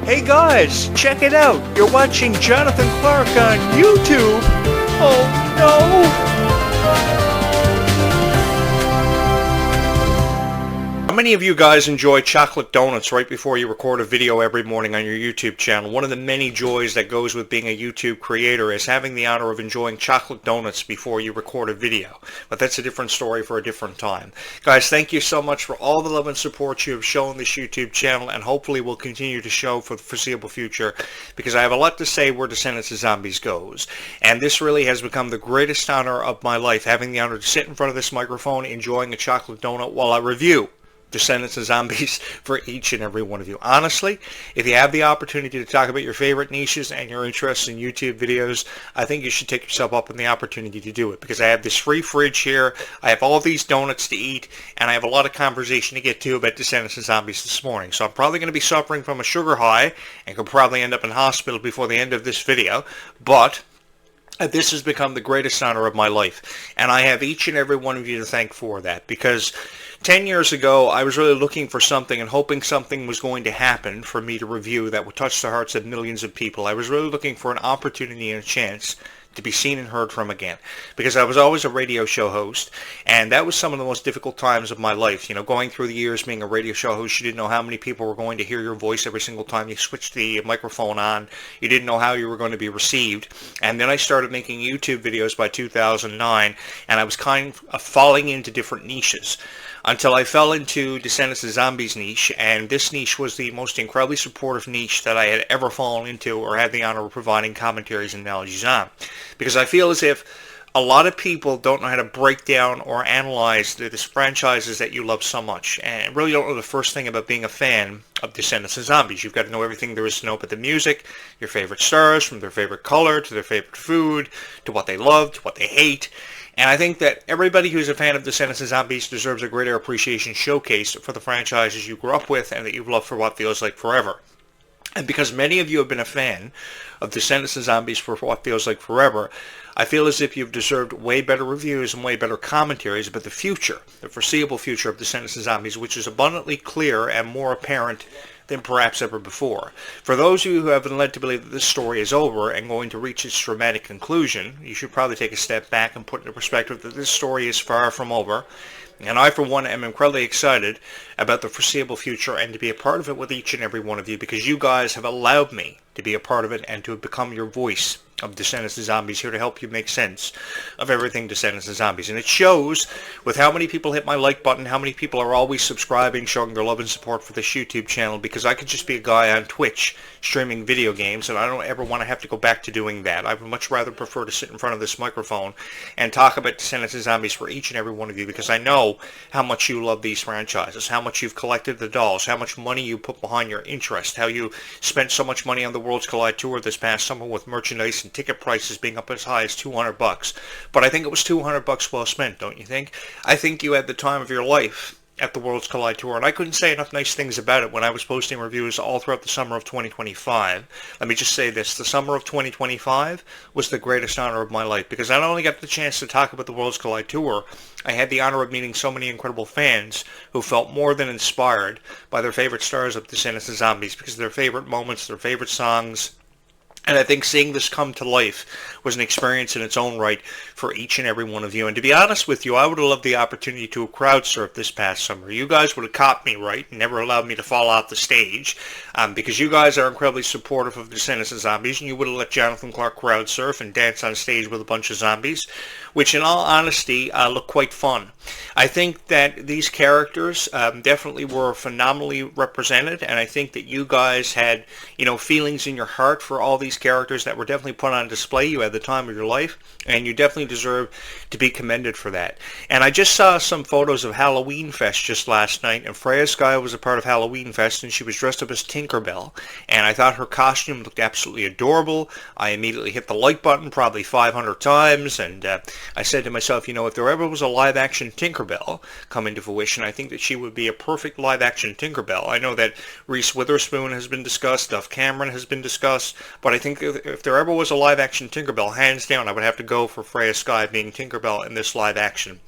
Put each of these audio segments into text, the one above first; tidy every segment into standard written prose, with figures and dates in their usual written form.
Hey guys, check it out. You're watching Jonathan Clarke on YouTube. Oh no! How many of you guys enjoy chocolate donuts right before you record a video every morning on your YouTube channel? One of the many joys that goes with being a YouTube creator is having the honor of enjoying chocolate donuts before you record a video. But that's a different story for a different time. Guys, thank you so much for all the love and support you have shown this YouTube channel, and hopefully will continue to show for the foreseeable future, because I have a lot to say where Descendants of Zombies goes. And this really has become the greatest honor of my life, having the honor to sit in front of this microphone enjoying a chocolate donut while I review Descendants of Zombies for each and every one of you. Honestly, if you have the opportunity to talk about your favorite niches and your interests in YouTube videos, I think you should take yourself up on the opportunity to do it, because I have this free fridge here, I have all these donuts to eat, and I have a lot of conversation to get to about Descendants of Zombies this morning. So I'm probably going to be suffering from a sugar high and could probably end up in hospital before the end of this video, but this has become the greatest honor of my life, and I have each and every one of you to thank for that, because 10 years ago, I was really looking for something and hoping something was going to happen for me to review that would touch the hearts of millions of people. I was really looking for an opportunity and a chance to be seen and heard from again, because I was always a radio show host, and that was some of the most difficult times of my life. You know, going through the years being a radio show host, you didn't know how many people were going to hear your voice every single time you switched the microphone on. You didn't know how you were going to be received. And then I started making YouTube videos by 2009, and I was kind of falling into different niches until I fell into Descendants of Zombies niche, and this niche was the most incredibly supportive niche that I had ever fallen into or had the honor of providing commentaries and analogies on. Because I feel as if a lot of people don't know how to break down or analyze the franchises that you love so much, and really don't know the first thing about being a fan of Descendants of Zombies. You've got to know everything there is to know about the music, your favorite stars, from their favorite color to their favorite food, to what they love, to what they hate. And I think that everybody who's a fan of Descendants of Zombies deserves a greater appreciation showcase for the franchises you grew up with and that you've loved for what feels like forever. And because many of you have been a fan of Descendants of Zombies for what feels like forever, I feel as if you've deserved way better reviews and way better commentaries about the future, the foreseeable future of Descendants of Zombies, which is abundantly clear and more apparent than perhaps ever before. For those of you who have been led to believe that this story is over and going to reach its dramatic conclusion, you should probably take a step back and put into perspective that this story is far from over. And I, for one, am incredibly excited about the foreseeable future and to be a part of it with each and every one of you, because you guys have allowed me to be a part of it and to have become your voice of Descendants of Zombies, here to help you make sense of everything Descendants of Zombies. And it shows with how many people hit my like button, how many people are always subscribing, showing their love and support for this YouTube channel, because I could just be a guy on Twitch streaming video games, and I don't ever want to have to go back to doing that. I would much rather prefer to sit in front of this microphone and talk about Descendants of Zombies for each and every one of you, because I know how much you love these franchises, how much you've collected the dolls, how much money you put behind your interest, how you spent so much money on the Worlds Collide Tour this past summer with merchandise and ticket prices being up as high as $200. But I think it was $200 well spent, don't you think? I think you had the time of your life at the Worlds Collide Tour, and I couldn't say enough nice things about it when I was posting reviews all throughout the summer of 2025. Let me just say this, the summer of 2025 was the greatest honor of my life, because I not only got the chance to talk about the Worlds Collide Tour, I had the honor of meeting so many incredible fans who felt more than inspired by their favorite stars of Descendants of Zombies, because of their favorite moments, their favorite songs. And I think seeing this come to life was an experience in its own right for each and every one of you. And to be honest with you, I would have loved the opportunity to crowd surf this past summer. You guys would have caught me right and never allowed me to fall off the stage, because you guys are incredibly supportive of Descendants of Zombies, and you would have let Jonathan Clarke crowd surf and dance on stage with a bunch of zombies, which in all honesty look quite fun. I think that these characters definitely were phenomenally represented, and I think that you guys had, feelings in your heart for all these characters that were definitely put on display. You had the time of your life, and you definitely deserve to be commended for that. And I just saw some photos of Halloween Fest just last night, and Freya Sky was a part of Halloween Fest, and she was dressed up as Tinkerbell, and I thought her costume looked absolutely adorable. I immediately hit the like button probably 500 times, and I said to myself, if there ever was a live-action Tinkerbell come into fruition, I think that she would be a perfect live-action Tinkerbell. I know that Reese Witherspoon has been discussed, Duff Cameron has been discussed, but I think if there ever was a live-action Tinkerbell, hands down, I would have to go for Freya Sky being Tinkerbell in this live-action.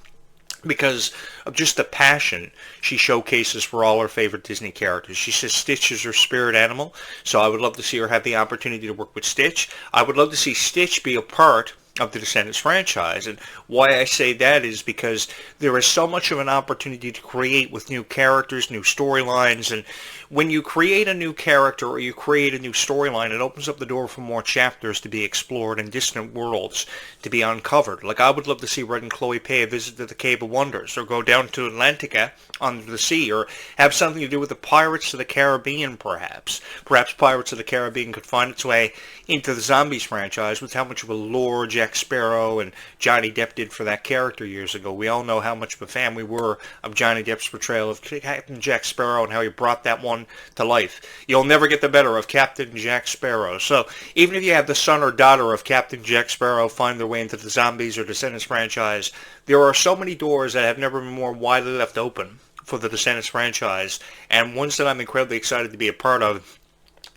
because of just the passion she showcases for all her favorite Disney characters. She says Stitch is her spirit animal, so I would love to see her have the opportunity to work with Stitch. I would love to see Stitch be a part of the Descendants franchise, and why I say that is because there is so much of an opportunity to create with new characters, new storylines, and when you create a new character or you create a new storyline, it opens up the door for more chapters to be explored and distant worlds to be uncovered. Like, I would love to see Red and Chloe pay a visit to the Cave of Wonders, or go down to Atlantica under the sea, or have something to do with the Pirates of the Caribbean, perhaps. Perhaps Pirates of the Caribbean could find its way into the Zombies franchise with how much of a lore Jack Sparrow and Johnny Depp did for that character years ago. We all know how much of a fan we were of Johnny Depp's portrayal of Captain Jack Sparrow and how he brought that one to life. You'll never get the better of Captain Jack Sparrow. So even if you have the son or daughter of Captain Jack Sparrow find their way into the Zombies or Descendants franchise, there are so many doors that have never been more widely left open for the Descendants franchise, and ones that I'm incredibly excited to be a part of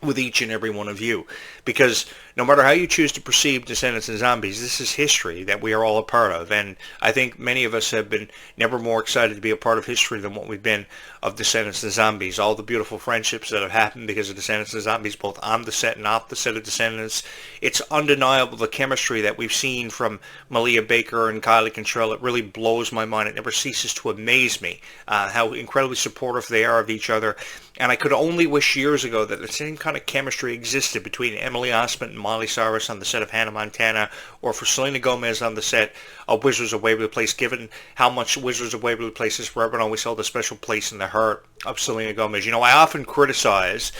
with each and every one of you. Because no matter how you choose to perceive Descendants and Zombies, this is history that we are all a part of. And I think many of us have been never more excited to be a part of history than what we've been of Descendants and Zombies. All the beautiful friendships that have happened because of Descendants and Zombies, both on the set and off the set of Descendants. It's undeniable, the chemistry that we've seen from Malia Baker and Kylie Cantrell. It really blows my mind. It never ceases to amaze me how incredibly supportive they are of each other. And I could only wish years ago that the same kind of chemistry existed between Emily Osment and Miley Cyrus on the set of Hannah Montana, or for Selena Gomez on the set of Wizards of Waverly Place, given how much Wizards of Waverly Place has forever and always held a special place in the heart of Selena Gomez. You know, I often criticize,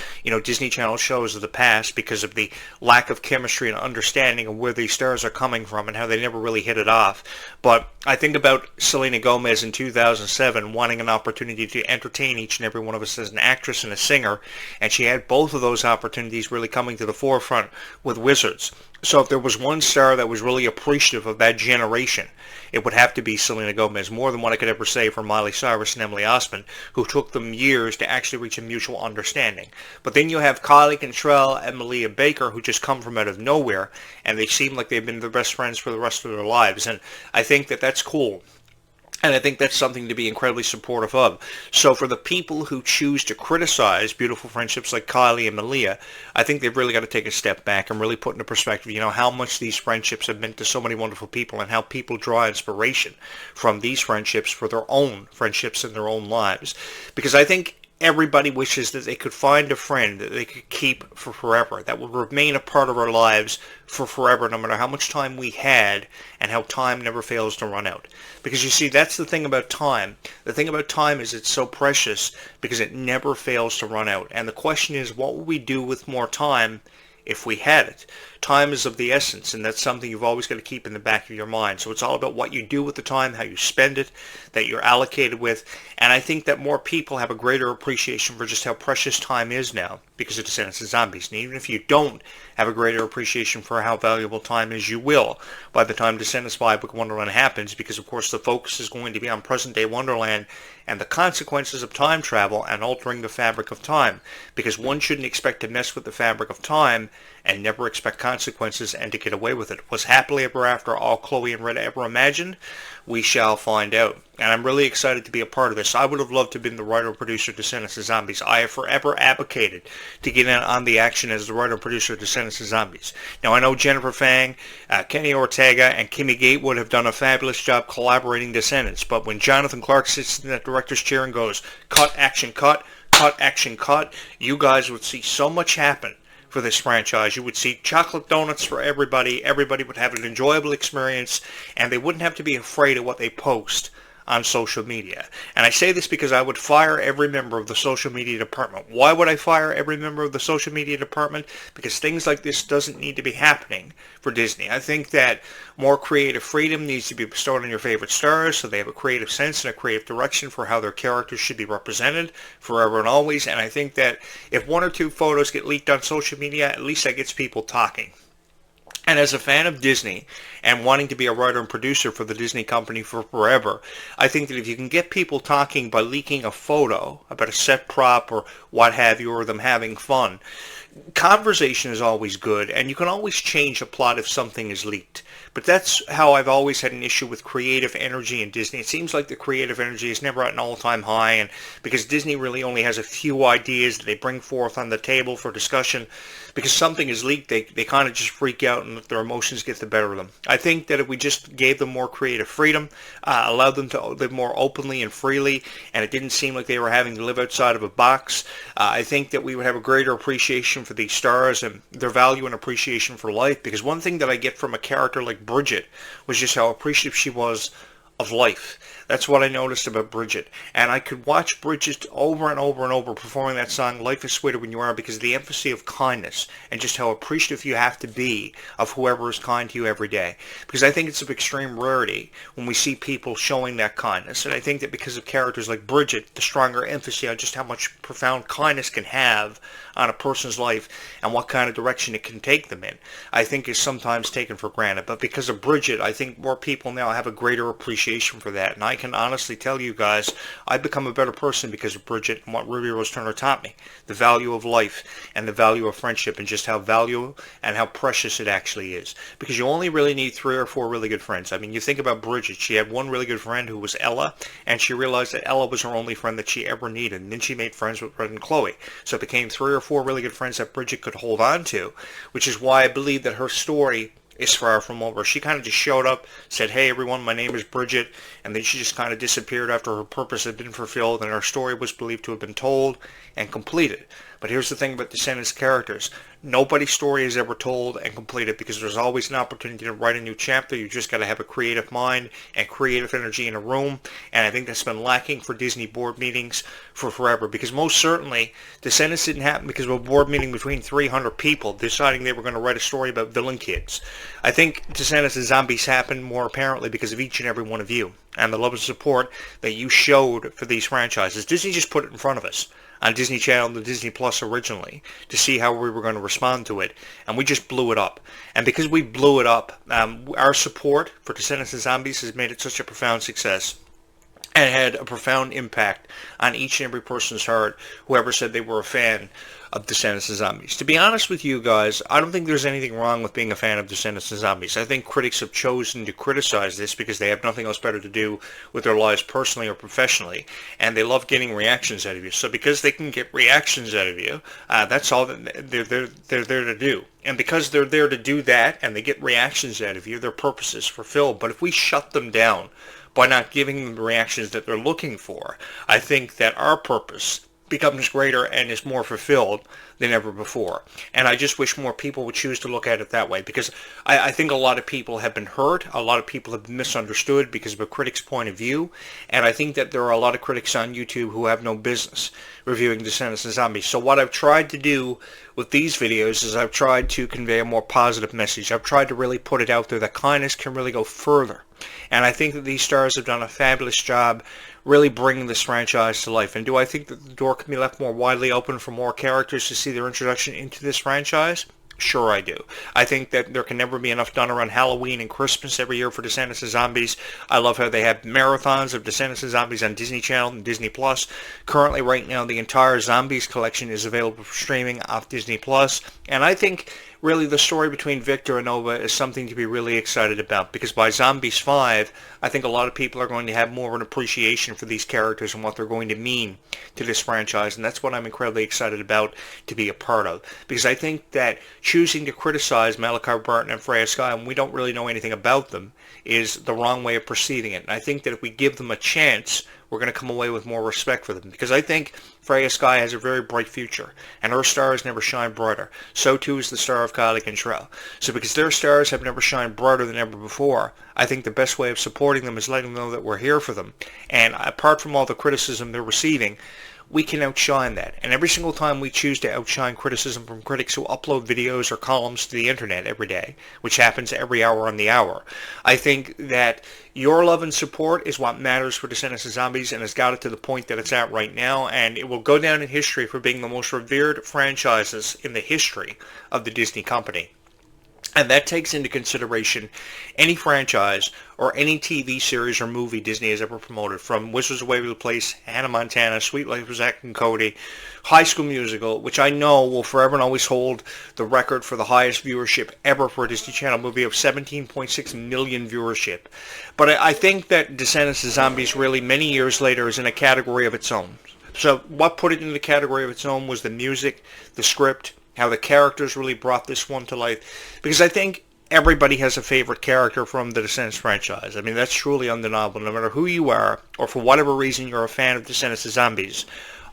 Disney Channel shows of the past because of the lack of chemistry and understanding of where these stars are coming from and how they never really hit it off. But I think about Selena Gomez in 2007 wanting an opportunity to entertain each and every one of us as an actress and a singer, and she had both of those opportunities really coming to the forefront with Wizards. So if there was one star that was really appreciative of that generation, it would have to be Selena Gomez, more than what I could ever say for Miley Cyrus and Emily Osment, who took them years to actually reach a mutual understanding. But then you have Kylie Cantrell and Malia Baker, who just come from out of nowhere, and they seem like they've been their best friends for the rest of their lives. And I think that that's cool. And I think that's something to be incredibly supportive of. So for the people who choose to criticize beautiful friendships like Kylie and Malia, I think they've really got to take a step back and really put into perspective, how much these friendships have meant to so many wonderful people and how people draw inspiration from these friendships for their own friendships in their own lives. Because I think everybody wishes that they could find a friend that they could keep for forever, that would remain a part of our lives for forever, no matter how much time we had and how time never fails to run out. Because you see, that's the thing about time. The thing about time is it's so precious because it never fails to run out. And the question is, what would we do with more time if we had it? Time is of the essence, and that's something you've always got to keep in the back of your mind. So it's all about what you do with the time, how you spend it, that you're allocated with. And I think that more people have a greater appreciation for just how precious time is now because of Descendants and Zombies. And even if you don't have a greater appreciation for how valuable time is, you will by the time Descendants 5 Book Wonderland happens, because of course the focus is going to be on present-day Wonderland and the consequences of time travel and altering the fabric of time. Because one shouldn't expect to mess with the fabric of time and never expect consequences and to get away with it. Was happily ever after all Chloe and Red ever imagined? We shall find out. And I'm really excited to be a part of this. I would have loved to have been the writer and producer of Descendants and Zombies. I have forever advocated to get in on the action as the writer and producer of Descendants and Zombies. Now, I know Jennifer Fang, Kenny Ortega, and Kimmy Gatewood have done a fabulous job collaborating Descendants, but when Jonathan Clarke sits in that director's chair and goes, cut, action, cut, action, cut, you guys would see so much happen for this franchise. You would see chocolate donuts for everybody. Everybody would have an enjoyable experience, and they wouldn't have to be afraid of what they post on social media. And I say this because I would fire every member of the social media department. Why would I fire every member of the social media department? Because things like this doesn't need to be happening for Disney. I think that more creative freedom needs to be bestowed on your favorite stars so they have a creative sense and a creative direction for how their characters should be represented forever and always. And I think that if one or two photos get leaked on social media, at least that gets people talking. And as a fan of Disney and wanting to be a writer and producer for the Disney company for forever, I think that if you can get people talking by leaking a photo about a set prop or what have you, or them having fun, Conversation is always good, and you can always change a plot if something is leaked. But that's how I've always had an issue with creative energy in Disney. It seems like the creative energy is never at an all-time high, and because Disney really only has a few ideas that they bring forth on the table for discussion, because something is leaked, they kind of just freak out and let their emotions get the better of them. I think that if we just gave them more creative freedom, allowed them to live more openly and freely, and it didn't seem like they were having to live outside of a box, I think that we would have a greater appreciation for these stars and their value and appreciation for life. Because one thing that I get from a character like Bridget was just how appreciative she was of life. That's what I noticed about Bridget. And I could watch Bridget over and over and over performing that song, Life is Sweeter When You Are, because of the emphasis of kindness and just how appreciative you have to be of whoever is kind to you every day. Because I think it's of extreme rarity when we see people showing that kindness. And I think that because of characters like Bridget, the stronger emphasis on just how much profound kindness can have on a person's life and what kind of direction it can take them in, I think is sometimes taken for granted. But because of Bridget, I think more people now have a greater appreciation for that. And I can honestly tell you guys, I've become a better person because of Bridget and what Ruby Rose Turner taught me. The value of life and the value of friendship and just how valuable and how precious it actually is. Because you only really need 3 or 4 really good friends. I mean, you think about Bridget. She had one really good friend who was Ella, and she realized that Ella was her only friend that she ever needed. And then she made friends with Red and Chloe. So it became 3 or 4 really good friends that Bridget could hold on to, which is why I believe that her story is far from over. She kind of just showed up, said, "Hey everyone, my name is Bridget," and then she just kind of disappeared after her purpose had been fulfilled and her story was believed to have been told and completed. But here's the thing about Descendants characters. Nobody's story is ever told and completed because there's always an opportunity to write a new chapter. You just got to have a creative mind and creative energy in a room. And I think that's been lacking for Disney board meetings for forever. Because most certainly, Descendants didn't happen because of a board meeting between 300 people deciding they were going to write a story about villain kids. I think Descendants and Zombies happened more apparently because of each and every one of you and the love and support that you showed for these franchises. Disney just put it in front of us on Disney Channel and the Disney Plus originally to see how we were going to respond to it, and we just blew it up. And because we blew it up, our support for Descendants and Zombies has made it such a profound success and had a profound impact on each and every person's heart whoever said they were a fan of Descendants and Zombies. To be honest with you guys, I don't think there's anything wrong with being a fan of Descendants and Zombies. I think critics have chosen to criticize this because they have nothing else better to do with their lives personally or professionally, and they love getting reactions out of you. So because they can get reactions out of you, that's all that they're there to do. And because they're there to do that and they get reactions out of you, their purpose is fulfilled. But if we shut them down by not giving them the reactions that they're looking for, I think that our purpose becomes greater and is more fulfilled than ever before. And I just wish more people would choose to look at it that way, because I think a lot of people have been hurt, a lot of people have been misunderstood because of a critic's point of view, and I think that there are a lot of critics on YouTube who have no business reviewing Descendants and Zombies. So what I've tried to do with these videos is I've tried to convey a more positive message. I've tried to really put it out there that kindness can really go further. And I think that these stars have done a fabulous job really bringing this franchise to life. And do I think that the door can be left more widely open for more characters to see their introduction into this franchise? Sure I do. I think that there can never be enough done around Halloween and Christmas every year for Descendants and Zombies. I love how they have marathons of Descendants and Zombies on Disney Channel and Disney Plus. Currently, right now, the entire Zombies collection is available for streaming off Disney Plus. And I think really the story between Victor and Nova is something to be really excited about, because by Zombies 5, I think a lot of people are going to have more of an appreciation for these characters and what they're going to mean to this franchise, and that's what I'm incredibly excited about to be a part of. Because I think that choosing to criticize Malachi Barton and Freya Sky when we don't really know anything about them is the wrong way of perceiving it. And I think that if we give them a chance, we're going to come away with more respect for them. Because I think Freya Sky has a very bright future, and her stars never shine brighter. So too is the star of Kylie Cantrell. So because their stars have never shined brighter than ever before, I think the best way of supporting them is letting them know that we're here for them. And apart from all the criticism they're receiving, we can outshine that. And every single time we choose to outshine criticism from critics who upload videos or columns to the internet every day, which happens every hour on the hour, I think that your love and support is what matters for Descendants and Zombies, and has got it to the point that it's at right now, and it will go down in history for being the most revered franchises in the history of the Disney company. And that takes into consideration any franchise or any TV series or movie Disney has ever promoted, from Wizards of Waverly Place, Hannah Montana, Sweet Life of Zack and Cody, High School Musical, which I know will forever and always hold the record for the highest viewership ever for a Disney Channel movie of 17.6 million viewership. But I think that Descendants of Zombies really, many years later, is in a category of its own. So what put it in the category of its own was the music, the script, how the characters really brought this one to life. Because I think everybody has a favorite character from the Descendants franchise. I mean, that's truly undeniable. No matter who you are, or for whatever reason you're a fan of Descendants of Zombies,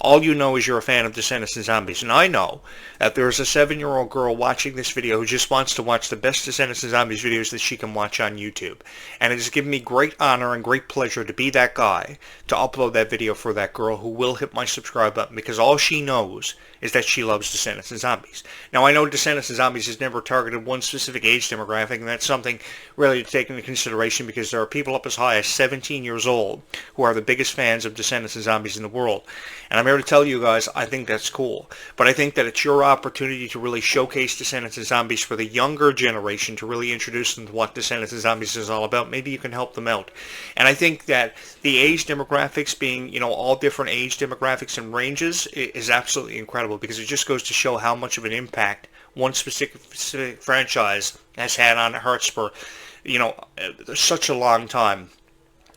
all you know is you're a fan of Descendants of Zombies. And I know that there's a 7-year-old girl watching this video who just wants to watch the best Descendants of Zombies videos that she can watch on YouTube. And it has given me great honor and great pleasure to be that guy to upload that video for that girl, who will hit my subscribe button, because all she knows is that she loves Descendants of Zombies. Now, I know Descendants of Zombies has never targeted one specific age demographic, and that's something really to take into consideration, because there are people up as high as 17 years old who are the biggest fans of Descendants of Zombies in the world. And I'm here to tell you guys, I think that's cool. But I think that it's your opportunity to really showcase Descendants of Zombies for the younger generation, to really introduce them to what Descendants of Zombies is all about. Maybe you can help them out. And I think that the age demographics being, all different age demographics and ranges is absolutely incredible, because it just goes to show how much of an impact one specific franchise has had on Hearts for, such a long time.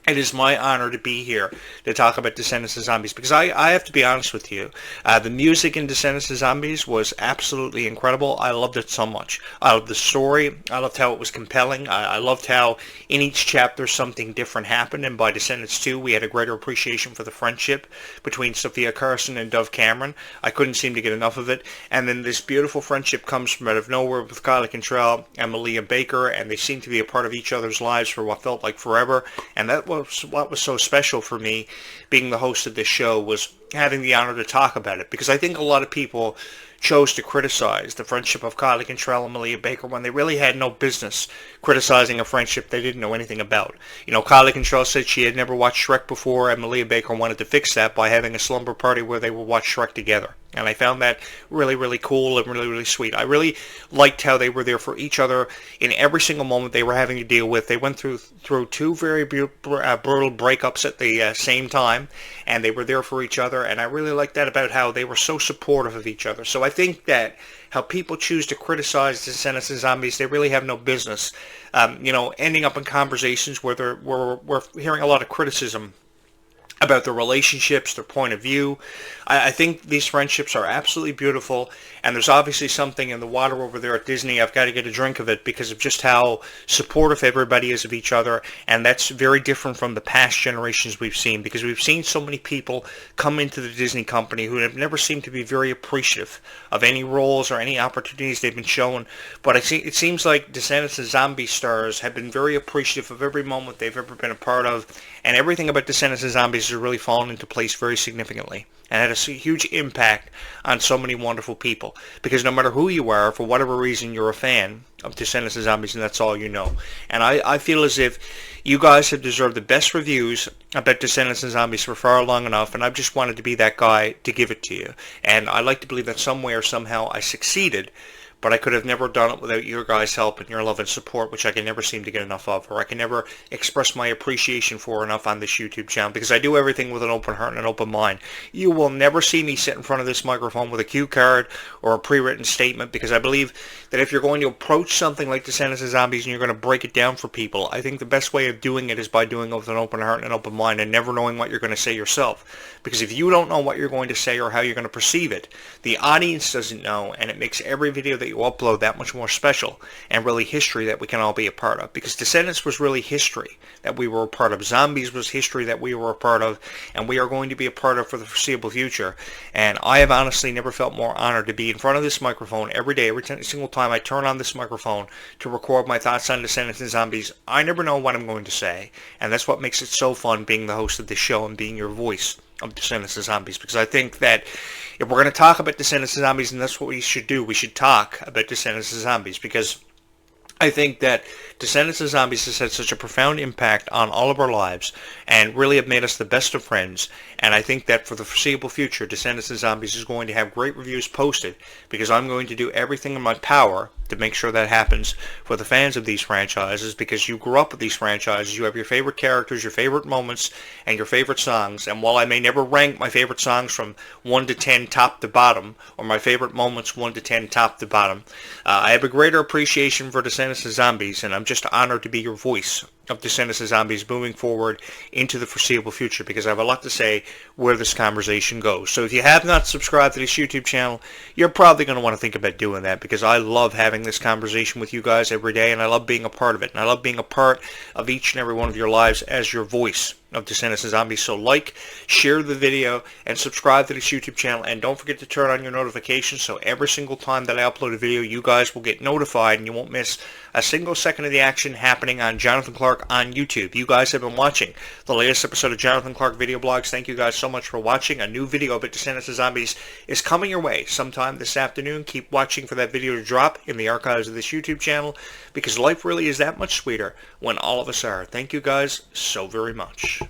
It is my honor to be here to talk about Descendants of Zombies, because I have to be honest with you. The music in Descendants of Zombies was absolutely incredible. I loved it so much. I loved the story. I loved how it was compelling. I loved how in each chapter something different happened. And by Descendants 2, we had a greater appreciation for the friendship between Sophia Carson and Dove Cameron. I couldn't seem to get enough of it. And then this beautiful friendship comes from out of nowhere with Kylie Cantrell and Malia Baker, and they seem to be a part of each other's lives for what felt like forever. And that what was so special for me, being the host of this show, was having the honor to talk about it, because I think a lot of people chose to criticize the friendship of Kylie Cantrell and Malia Baker when they really had no business criticizing a friendship they didn't know anything about. Kylie Cantrell said she had never watched Shrek before, and Malia Baker wanted to fix that by having a slumber party where they would watch Shrek together. And I found that really, really cool and really, really sweet. I really liked how they were there for each other in every single moment they were having to deal with. They went through two very brutal breakups at the same time, and they were there for each other. And I really liked that about how they were so supportive of each other. So I think that how people choose to criticize Descendants of Zombies, they really have no business, ending up in conversations where we're hearing a lot of criticism about their relationships, their point of view. I think these friendships are absolutely beautiful, and there's obviously something in the water over there at Disney. I've got to get a drink of it because of just how supportive everybody is of each other, and that's very different from the past generations we've seen, because we've seen so many people come into the Disney company who have never seemed to be very appreciative of any roles or any opportunities they've been shown. But it seems like Descendants of Zombie stars have been very appreciative of every moment they've ever been a part of, and everything about Descendants of Zombies has really fallen into place very significantly, and had a huge impact on so many wonderful people. Because no matter who you are, for whatever reason, you're a fan of Descendants of Zombies, and that's all you know. And I feel as if you guys have deserved the best reviews about Descendants of Zombies for far long enough, and I've just wanted to be that guy to give it to you. And I like to believe that somewhere, somehow, I succeeded, but I could have never done it without your guys' help and your love and support, which I can never seem to get enough of, or I can never express my appreciation for enough on this YouTube channel, because I do everything with an open heart and an open mind. You will never see me sit in front of this microphone with a cue card or a pre-written statement, because I believe that if you're going to approach something like Descendants of Zombies and you're going to break it down for people, I think the best way of doing it is by doing it with an open heart and an open mind, and never knowing what you're going to say yourself. Because if you don't know what you're going to say or how you're going to perceive it, the audience doesn't know, and it makes every video that you upload that much more special, and really history that we can all be a part of. Because Descendants was really history that we were a part of. Zombies was history that we were a part of, and we are going to be a part of for the foreseeable future. And I have honestly never felt more honored to be in front of this microphone every day, every single time I turn on this microphone to record my thoughts on Descendants and Zombies. I never know what I'm going to say, and that's what makes it so fun being the host of this show and being your voice of Descendants of Zombies. Because I think that if we're going to talk about Descendants of Zombies, and that's what we should do, we should talk about Descendants of Zombies, because I think that Descendants of Zombies has had such a profound impact on all of our lives and really have made us the best of friends. And I think that for the foreseeable future, Descendants of Zombies is going to have great reviews posted because I'm going to do everything in my power to make sure that happens for the fans of these franchises, because you grew up with these franchises. You have your favorite characters, your favorite moments, and your favorite songs. And while I may never rank my favorite songs from 1 to 10 top to bottom, or my favorite moments 1 to 10 top to bottom, I have a greater appreciation for Descendants of Zombies, and I'm just honored to be your voice of Descendants of Zombies moving forward into the foreseeable future, because I have a lot to say where this conversation goes. So if you have not subscribed to this YouTube channel, you're probably going to want to think about doing that, because I love having this conversation with you guys every day, and I love being a part of it, and I love being a part of each and every one of your lives as your voice of Descendants of Zombies. So like, share the video, and subscribe to this YouTube channel, and don't forget to turn on your notifications so every single time that I upload a video, you guys will get notified and you won't miss a single second of the action happening on Jonathan Clarke on YouTube. You guys have been watching the latest episode of Jonathan Clarke Video Blogs. Thank you guys so much for watching. A new video about Descendants of Zombies is coming your way sometime this afternoon. Keep watching for that video to drop in the archives of this YouTube channel, because life really is that much sweeter when all of us are. Thank you guys so very much.